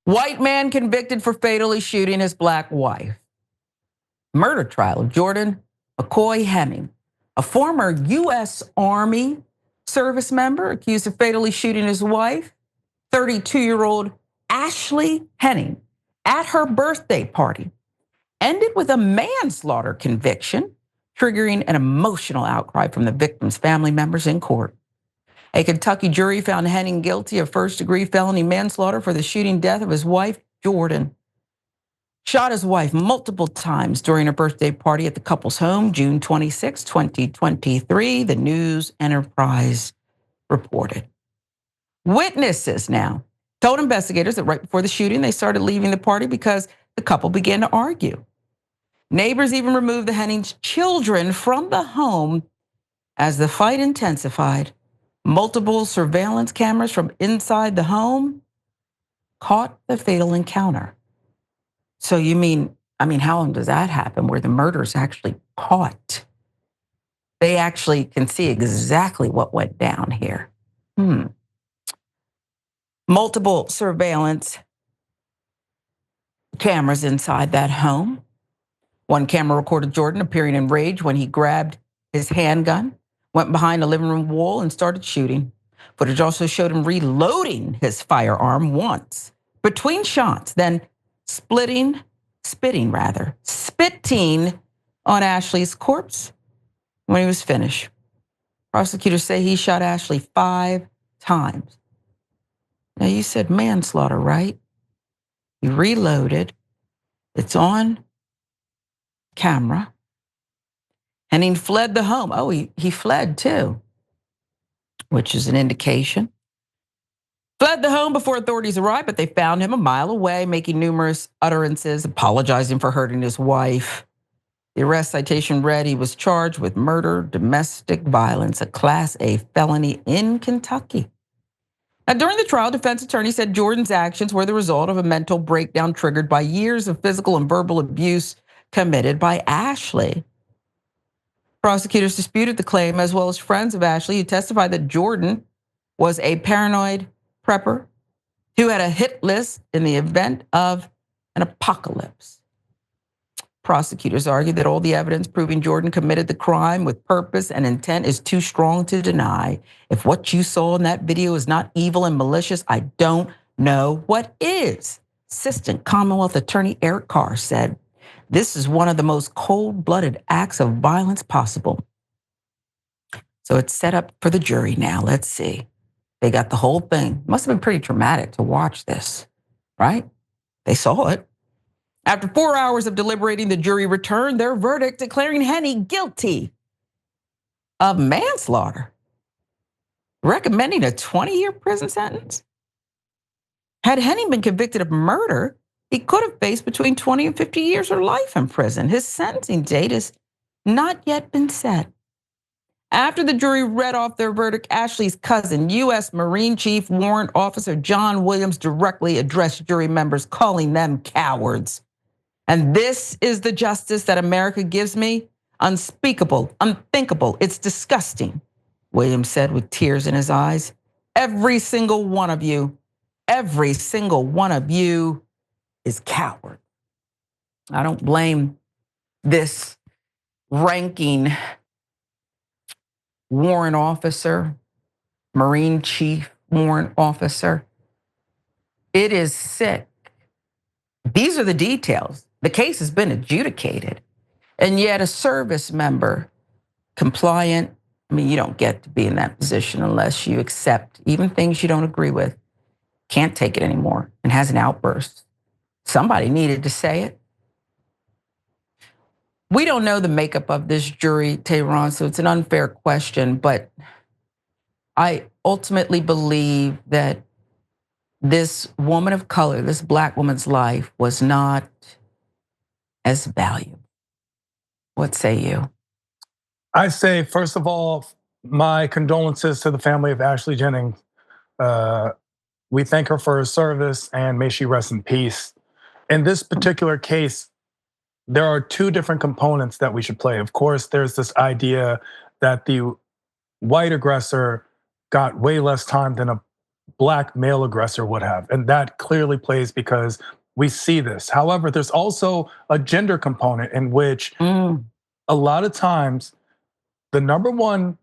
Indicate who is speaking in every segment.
Speaker 1: White man convicted for fatally shooting his black wife. Murder trial of Jordan Mykol Henning, a former U.S. Army service member accused of fatally shooting his wife, 32-year-old Ashley Henning, at her birthday party, ended with a manslaughter conviction, triggering an emotional outcry from the victim's family members in court. A Kentucky jury found Henning guilty of first-degree felony manslaughter for the shooting death of his wife, Jordan. Shot his wife multiple times during a birthday party at the couple's home, June 26, 2023, the News Enterprise reported. Witnesses now told investigators that right before the shooting, they started leaving the party because the couple began to argue. Neighbors even removed the Henning's children from the home as the fight intensified. Multiple surveillance cameras from inside the home caught the fatal encounter. So you mean, how long does that happen where the murder's actually caught? They actually can see exactly what went down here. Multiple surveillance cameras inside that home. One camera recorded Jordan appearing enraged when he grabbed his handgun, went behind a living room wall and started shooting. Footage also showed him reloading his firearm once between shots, then spitting on Ashley's corpse when he was finished. Prosecutors say he shot Ashley 5 times. Now you said manslaughter, right? He reloaded. It's on camera. Henning fled the home. Oh, he fled too, which is an indication. Fled the home before authorities arrived, but they found him a mile away, making numerous utterances, apologizing for hurting his wife. The arrest citation read he was charged with murder, domestic violence, a Class A felony in Kentucky. Now, during the trial, defense attorney said Jordan's actions were the result of a mental breakdown triggered by years of physical and verbal abuse committed by Ashley. Prosecutors disputed the claim, as well as friends of Ashley who testified that Jordan was a paranoid prepper who had a hit list in the event of an apocalypse. Prosecutors argued that all the evidence proving Jordan committed the crime with purpose and intent is too strong to deny. If what you saw in that video is not evil and malicious, I don't know what is. Assistant Commonwealth Attorney Eric Carr said, "This is one of the most cold-blooded acts of violence possible." So it's set up for the jury now. Let's see. They got the whole thing. Must have been pretty traumatic to watch this, right? They saw it. After 4 hours of deliberating, the jury returned their verdict declaring Henning guilty of manslaughter, recommending a 20-year prison sentence. Had Henning been convicted of murder, he could have faced between 20 and 50 years or life in prison. His sentencing date has not yet been set. After the jury read off their verdict, Ashley's cousin, U.S. Marine Chief Warrant Officer John Williams, directly addressed jury members, calling them cowards. "And this is the justice that America gives me? Unspeakable, unthinkable, it's disgusting," Williams said with tears in his eyes. Every single one of you is coward." I don't blame this ranking warrant officer, Marine Chief warrant officer. It is sick. These are the details. The case has been adjudicated. And yet a service member, compliant, you don't get to be in that position unless you accept even things you don't agree with, can't take it anymore and has an outburst. Somebody needed to say it. We don't know the makeup of this jury, Tehran, so it's an unfair question, but I ultimately believe that this woman of color, this Black woman's life was not as valuable. What say you?
Speaker 2: I say, first of all, my condolences to the family of Ashley Henning. We thank her for her service and may she rest in peace. In this particular case, there are two different components that we should play. Of course, there's this idea that the white aggressor got way less time than a Black male aggressor would have. And that clearly plays because we see this. However, there's also a gender component in which a lot of times the number one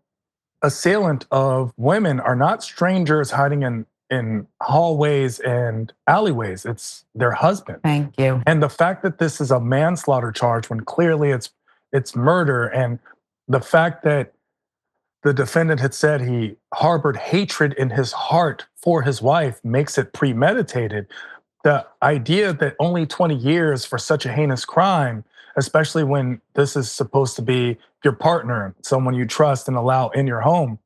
Speaker 2: assailant of women are not strangers hiding in hallways and alleyways. It's their husband.
Speaker 1: Thank you.
Speaker 2: And the fact that this is a manslaughter charge when clearly it's murder, and the fact that the defendant had said he harbored hatred in his heart for his wife makes it premeditated. The idea that only 20 years for such a heinous crime, especially when this is supposed to be your partner, someone you trust and allow in your home,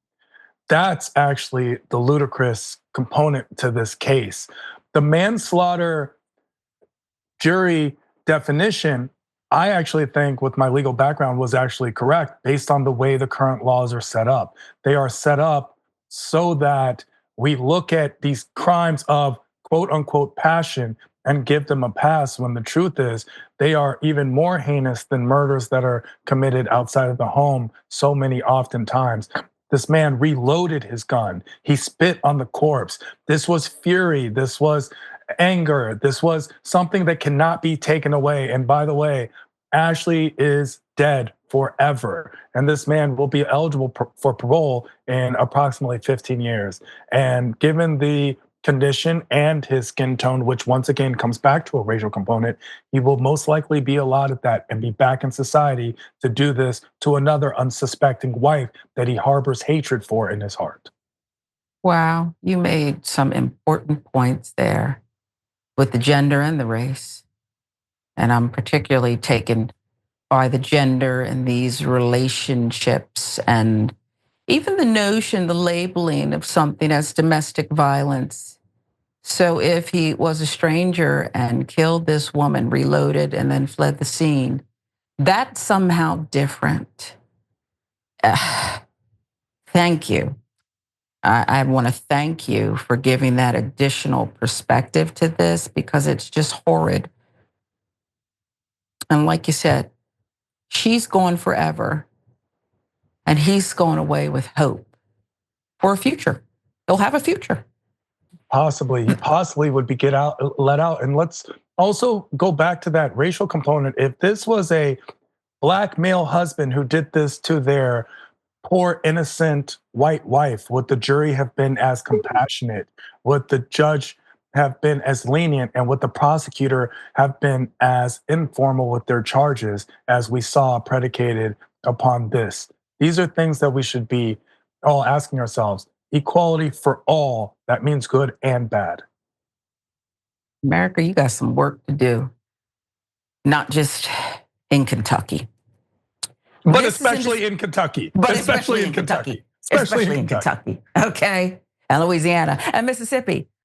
Speaker 2: that's actually the ludicrous component to this case. The manslaughter jury definition, I actually think with my legal background was actually correct based on the way the current laws are set up. They are set up so that we look at these crimes of quote unquote passion and give them a pass, when the truth is they are even more heinous than murders that are committed outside of the home so many oftentimes. This man reloaded his gun. He spit on the corpse. This was fury. This was anger. This was something that cannot be taken away. And by the way, Ashley is dead forever. And this man will be eligible for parole in approximately 15 years. And given the condition and his skin tone, which once again comes back to a racial component, he will most likely be allotted that and be back in society to do this to another unsuspecting wife that he harbors hatred for in his heart.
Speaker 1: Wow, you made some important points there with the gender and the race. And I'm particularly taken by the gender in these relationships, and even the notion, the labeling of something as domestic violence. So if he was a stranger and killed this woman, reloaded, and then fled the scene, that's somehow different. Thank you. I want to thank you for giving that additional perspective to this, because it's just horrid. And like you said, she's gone forever, and he's going away with hope for a future. He'll have a future.
Speaker 2: He possibly would be let out. And let's also go back to that racial component. If this was a Black male husband who did this to their poor innocent white wife, would the jury have been as compassionate? Would the judge have been as lenient? And would the prosecutor have been as informal with their charges as we saw predicated upon this? These are things that we should be all asking ourselves. Equality for all, that means good and bad.
Speaker 1: America, you got some work to do, not just in Kentucky.
Speaker 2: But especially in Kentucky.
Speaker 1: But especially in Kentucky. Especially in Kentucky. Okay. And Louisiana and Mississippi.